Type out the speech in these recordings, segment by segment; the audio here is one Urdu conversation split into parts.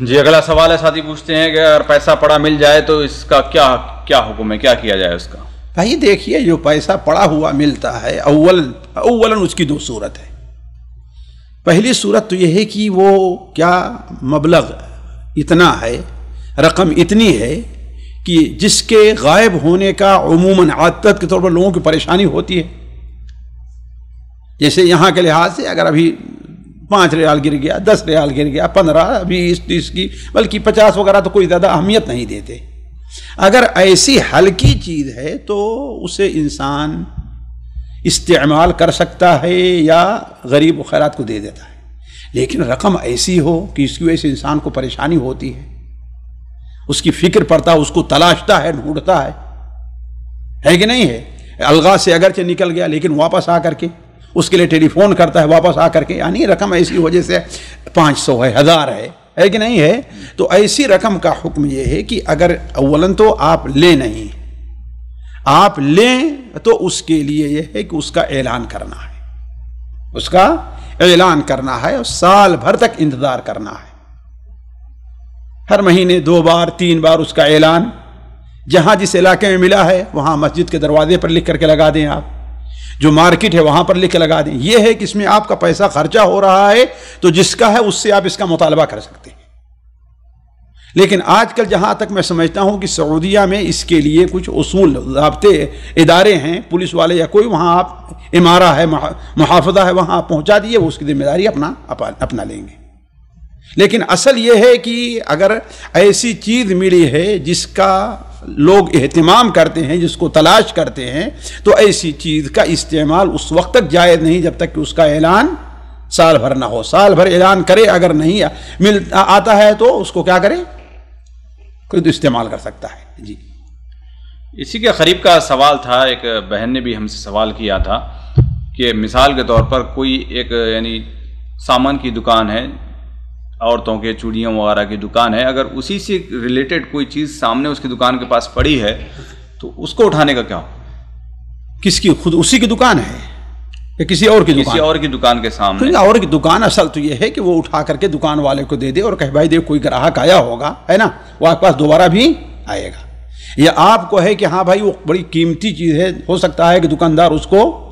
جی اگلا سوال ہے، ساتھی پوچھتے ہیں کہ اگر پیسہ پڑا مل جائے تو اس کا کیا حکم ہے، کیا کیا جائے اس کا؟ بھائی دیکھیے، جو پیسہ پڑا ہوا ملتا ہے اولاً اس کی دو صورت ہے۔ پہلی صورت تو یہ ہے کہ وہ کیا مبلغ اتنا ہے، رقم اتنی ہے کہ جس کے غائب ہونے کا عموماً عادت کے طور پر لوگوں کی پریشانی ہوتی ہے۔ جیسے یہاں کے لحاظ سے اگر ابھی 5 ریال گر گیا، 10 ریال گر گیا، 15، 20، 30 کی بلکہ 50 وغیرہ تو کوئی زیادہ اہمیت نہیں دیتے۔ اگر ایسی ہلکی چیز ہے تو اسے انسان استعمال کر سکتا ہے یا غریب و خیرات کو دے دیتا ہے، لیکن رقم ایسی ہو کہ اس کی وجہ سے انسان کو پریشانی ہوتی ہے، اس کی فکر پڑتا ہے، اس کو تلاشتا ہے، ڈھونڈتا ہے کہ نہیں ہے؟ الغا سے اگرچہ نکل گیا لیکن واپس آ کر کے اس کے لیے ٹیلی فون کرتا ہے، واپس آ کر کے، یعنی رقم ایسی وجہ سے 500 ہے، 1000 ہے کہ نہیں ہے؟ تو ایسی رقم کا حکم یہ ہے کہ اگر اولاً تو آپ لیں نہیں، آپ لیں تو اس کے لیے یہ ہے کہ اس کا اعلان کرنا ہے، اس کا اعلان کرنا ہے اور سال بھر تک انتظار کرنا ہے، ہر مہینے 2 بار 3 بار اس کا اعلان، جہاں جس علاقے میں ملا ہے وہاں مسجد کے دروازے پر لکھ کر کے لگا دیں، آپ جو مارکیٹ ہے وہاں پر لکھ کے لگا دیں۔ یہ ہے کہ اس میں آپ کا پیسہ خرچہ ہو رہا ہے تو جس کا ہے اس سے آپ اس کا مطالبہ کر سکتے ہیں۔ لیکن آج کل جہاں تک میں سمجھتا ہوں کہ سعودیہ میں اس کے لیے کچھ اصول ضابطے ادارے ہیں، پولیس والے یا کوئی، وہاں آپ امارہ ہے، محافظہ ہے، وہاں آپ پہنچا دیے، وہ اس کی ذمہ داری اپنا لیں گے۔ لیکن اصل یہ ہے کہ اگر ایسی چیز ملی ہے جس کا لوگ اہتمام کرتے ہیں، جس کو تلاش کرتے ہیں، تو ایسی چیز کا استعمال اس وقت تک جائز نہیں جب تک کہ اس کا اعلان سال بھر نہ ہو۔ سال بھر اعلان کرے، اگر نہیں آتا ہے تو اس کو کیا کرے، خود استعمال کر سکتا ہے۔ جی اسی کے قریب کا سوال تھا، ایک بہن نے بھی ہم سے سوال کیا تھا کہ مثال کے طور پر کوئی ایک یعنی سامان کی دکان ہے، عورتوں کے چوڑیاں وغیرہ کی دکان ہے، اگر اسی سے ریلیٹڈ کوئی چیز سامنے اس کی دکان کے پاس پڑی ہے تو اس کو اٹھانے کا کیا ہو؟ کس کی؟ خود اسی کی دکان ہے یا کسی اور کی دکان؟ کسی اور کی دکان کے سامنے۔ اور کی دکان اصل تو یہ ہے کہ وہ اٹھا کر کے دکان والے کو دے دے اور کہ بھائی دیکھ کوئی گراہک آیا ہوگا، ہے نا، وہ آپ کے پاس دوبارہ بھی آئے گا۔ یا آپ کو ہے کہ ہاں بھائی وہ بڑی قیمتی چیز ہے، ہو سکتا ہے کہ دکاندار اس کو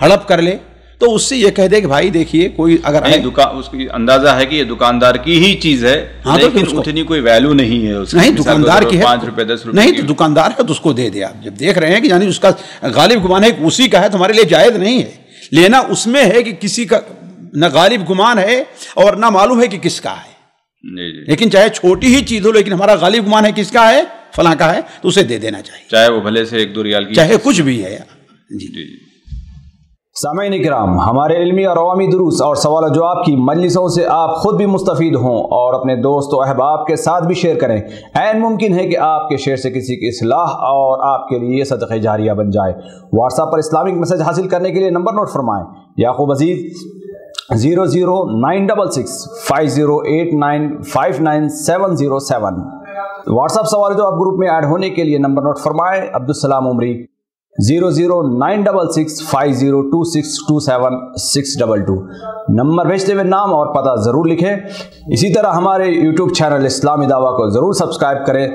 ہڑپ کر لے، تو اس سے یہ کہہ دے کہ بھائی دیکھیے کوئی اگر اس کی اندازہ ہے کہ یہ دکاندار کی ہی چیز ہے، لیکن اتنی کوئی ویلیو نہیں ہے اس کی، نہیں دکاندار کی ہے، 5 روپے 10 روپے نہیں تو دکاندار ہے تو اس کو دے دے۔ آپ جب دیکھ رہے ہیں کہ یعنی اس کا غالب گمان ہے کہ اسی کا ہے، تمہارے لیے جائز نہیں ہے لینا۔ اس میں ہے کہ کسی کا نہ غالب گمان ہے اور نہ معلوم ہے کہ کس کا ہے، لیکن چاہے چھوٹی ہی چیز ہو لیکن ہمارا غالب گمان ہے کس کا ہے، فلاں کا ہے، تو اسے دے دینا چاہیے، چاہے وہ بھلے سے 1-2 ریال کی، چاہے کچھ بھی ہے۔ جی سامعین کرام، ہمارے علمی اور عوامی دروس اور سوال و جواب کی مجلسوں سے آپ خود بھی مستفید ہوں اور اپنے دوست و احباب کے ساتھ بھی شیئر کریں۔ عین ممکن ہے کہ آپ کے شیئر سے کسی کی اصلاح اور آپ کے لیے صدقہ جاریہ بن جائے۔ واٹس ایپ پر اسلامک میسج حاصل کرنے کے لیے نمبر نوٹ فرمائیں: یعقوب عزیز 00966 5089597707۔ واٹس ایپ سوال جو آپ گروپ میں ایڈ ہونے کے لیے نمبر نوٹ فرمائیں: عبدالسلام عمری 00966 502627 نمبر بھیجتے ہوئے نام اور پتہ ضرور لکھیں۔ اسی طرح ہمارے یوٹیوب چینل اسلامی دعویٰ کو ضرور سبسکرائب کریں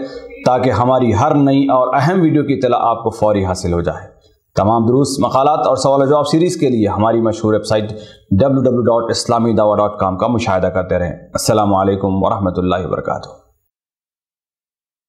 تاکہ ہماری ہر نئی اور اہم ویڈیو کی اطلاع آپ کو فوری حاصل ہو جائے۔ تمام دروس، مقالات اور سوال و جواب سیریز کے لیے ہماری مشہور ویب سائٹ www.islamidawah.com کا مشاہدہ کرتے رہیں۔ السلام علیکم ورحمۃ اللہ وبرکاتہ۔